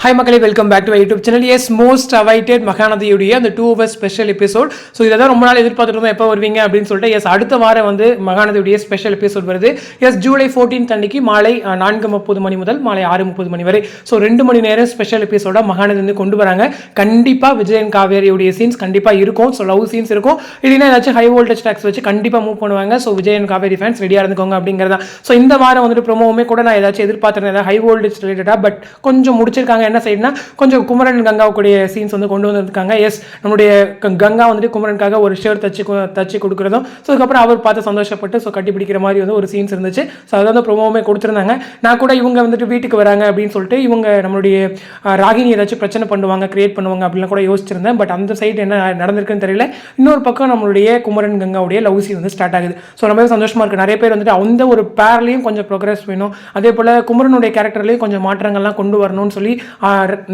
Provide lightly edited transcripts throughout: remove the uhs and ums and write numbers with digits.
Hi மக்களே, welcome back to YouTube channel. Yes, most awaited மகாநதியுடைய அந்த 2 hours ஸ்பெஷல் எபிசோட். ஸோ இதை தான் ரொம்ப நாள் எதிர்பார்த்துட்டு இருந்தோம், எப்போ வருவீங்க அப்படின்னு சொல்லிட்டு. எஸ், அடுத்த வாரம் வந்து மகாநதியுடைய ஸ்பெஷல் எபிசோட் வருது. எஸ், ஜூலை 14 அன்னைக்கு மாலை 4:30 மணி முதல் மாலை 6:30 மணி வரை. ஸோ 2 மணி நேரம் ஸ்பெஷல் எபிசோட மகாநதி வந்து கொண்டு வராங்க. கண்டிப்பாக விஜயன் காவேரியுடைய சீன்ஸ் கண்டிப்பாக இருக்கும். ஸோ லவ் சீன்ஸ் இருக்கும், இல்லைன்னா ஏதாச்சும் ஹை வோல்டேஜ் ட்ராக்ஸ் வச்சு கண்டிப்பாக மூவ் பண்ணுவாங்க. ஸோ விஜயன் காவேரி ஃபேன்ஸ் ரெடியாக இருந்துக்கோங்க அப்படிங்கிறதா. ஸோ இந்த வாரம் வந்துட்டு ப்ரோமோவுமே கூட நான் ஏதாச்சும் எதிர்பார்த்துருந்தேன், ஹை வோல்டேஜ் ரிலேட்டடாக. பட் கொஞ்சம் முடிச்சிருக்காங்க. என்ன சைடுனா கொஞ்சம் குமரன் கங்காவுடைய சீன்ஸ் வந்து கொண்டு வந்திருக்காங்க. எஸ், நம்மளுடைய கங்கா வந்துட்டு குமரனுக்காக ஒரு ஷர்ட் தச்சு கொடுக்குறதும், ஸோ அதுக்கப்புறம் அவர் பார்த்து சந்தோஷப்பட்டு ஸோ கட்டி பிடிக்கிற மாதிரி வந்து ஒரு சீன்ஸ் இருந்துச்சு. ஸோ அதை வந்து ப்ரோமோவுமே கொடுத்துருந்தாங்க. நான் கூட இவங்க வந்துட்டு வீட்டுக்கு வராங்க அப்படின்னு சொல்லிட்டு இவங்க நம்மளுடைய ராகினி ஏதாச்சும் பிரச்சனை பண்ணுவாங்க, கிரியேட் பண்ணுவாங்க அப்படிலாம் கூட யோசிச்சிருந்தேன். பட் அந்த சைடு என்ன நடந்திருக்குன்னு தெரியல. இன்னொரு பக்கம் நம்மளுடைய குமரன் கங்காவுடைய லவ் சீன் வந்து ஸ்டார்ட் ஆகுது. ஸோ ரொம்ப சந்தோஷமா இருக்கு. நிறைய பேர் வந்துட்டு அந்த ஒரு பேர்லையும் கொஞ்சம் ப்ரோக்ரஸ் வேணும், அதே போல் குமரனுடைய கேரக்டர்லையும் கொஞ்சம் மாற்றங்கள்லாம் கொண்டு வரணும்னு சொல்லி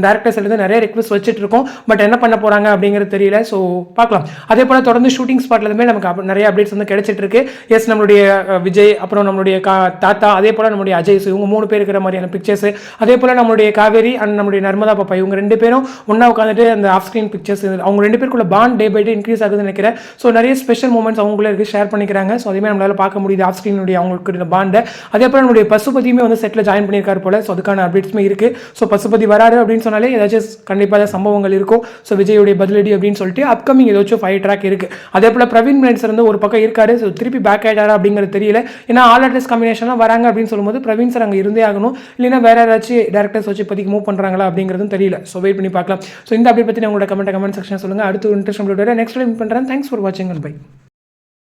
டேரக்டர்ஸ் எழுதி நிறைய ரிக்வெஸ்ட் வச்சுட்டு இருக்கோம். பட் என்ன பண்ண போறாங்க அப்படிங்கிறது தெரியல. ஸோ பார்க்கலாம். அதே போல தொடர்ந்து ஷூட்டிங் ஸ்பாட்லேயுமே நமக்கு நிறைய அப்டேட்ஸ் வந்து கிடைச்சிட்டு இருக்கு. எஸ், நம்மளுடைய விஜய், அப்புறம் நம்மளுடைய தாத்தா, அதே போல நம்மளுடைய அஜய், இவங்க 3 பேர் இருக்கிற மாதிரியான பிக்சர்ஸ், அதே போல நம்மளுடைய காவேரி அண்ட் நம்மளுடைய நர்மதா பாப்பா, இவங்க 2 பேரும் ஒன்னா உட்காந்துட்டு அந்த ஆஃப் ஸ்கிரீன் பிக்சர்ஸ், அவங்க 2 பேருக்குள்ள bond day by day increase ஆகுதுன்னு நினைக்கிறேன். ஸோ நிறைய ஸ்பெஷல் மூமெண்ட்ஸ் அவங்களே இருக்கு, ஷேர் பண்ணிக்கிறாங்க. ஸோ அதுவுமே நம்மளால பார்க்க முடியுது ஆஃப் ஸ்கிரீனுடைய அவங்களுக்கு பாண்டை. அதே போல நம்மளுடைய பசுபதியுமே வந்து செட்டில் ஜாயின் பண்ணியிருக்காரு போல. ஸோ அதுக்கான அப்டேட்ஸுமே இருக்கு. ஸோ பசுபதி வராரு அப்படின்னு சொன்னாலே ஏதாச்சும் கண்டிப்பாக சம்பவங்கள் இருக்கும். ஸோ விஜயுடைய பதிலடி அப்படின்னு சொல்லிட்டு அப்கமிங் ஏதாச்சும் 5 ட்ராக் இருக்கு. அதே போல பிரவீன் மென்ஸ் வந்து ஒரு பக்கம் இருக்காரு. ஸோ திருப்பி பேக் ஆயிட்டாரா அப்படிங்கிறது தெரியல. ஏன்னா ஆல் ஆர்டிஸ்ட் காம்பினேஷன்லாம் வராங்க அப்படின்னு சொல்லும்போது பிரவீன் சார் அங்கே இருந்தே ஆகணும், இல்லைன்னா வேற யாராச்சும் டேரக்டர்ஸ் வச்சு இப்போதைக்கு மூவ் பண்ணுறாங்களா அப்படிங்கிறதும் தெரியல. ஸோ வெயிட் பண்ணி பார்க்கலாம். ஸோ இந்த அப்டேட் பற்றி உங்களோட கமெண்ட் செக்ஷன் சொல்லுங்கள். அடுத்து இன்ட்ரெஸ்ட் நெக்ஸ்ட் டைம் பண்ணுறேன். தேங்க்ஸ் ஃபார் வாட்சிங் அண்ட் பை.